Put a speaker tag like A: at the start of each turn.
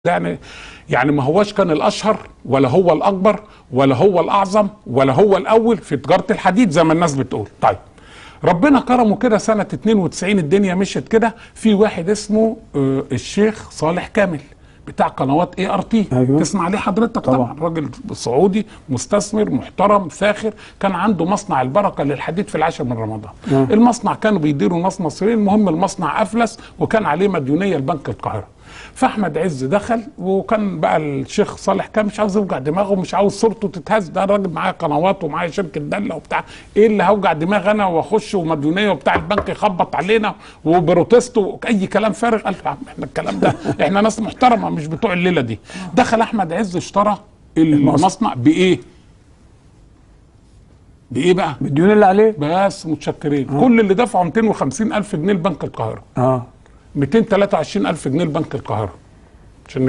A: ده يعني ما هوش كان الاشهر ولا هو الاكبر ولا هو الاعظم ولا هو الاول في تجاره الحديد زي ما الناس بتقول. طيب ربنا كرمه كده سنه 92 الدنيا مشت كده، في واحد اسمه الشيخ صالح كامل بتاع قنوات ART.
B: أيوة.
A: تسمع عليه حضرتك طبعا. راجل سعودي مستثمر محترم فاخر، كان عنده مصنع البركه للحديد في العاشر من رمضان. المصنع كانوا بيديروا ناس مصريين، المهم المصنع افلس وكان عليه مديونيه لبنك القاهره. فاحمد عز دخل، وكان بقى الشيخ صالح كان مش عاوز يوجع دماغه ومش عاوز صورته تتهز، ده راجل معاه قنوات ومعاه شركه دله وبتاع، ايه اللي هوجع دماغ انا واخش ومديونيه وبتاع البنك يخبط علينا وبروتست واي كلام فارغ. قال له احنا الكلام ده احنا ناس محترمه مش بتوع الليله دي. دخل احمد عز اشترى المصنع بايه؟ بايه بقى؟
B: بالديون اللي عليه
A: بس. متشكرين. كل اللي دفعوا 250,000 جنيه لبنك القاهره. 223,000 جنيه لبنك القاهره عشان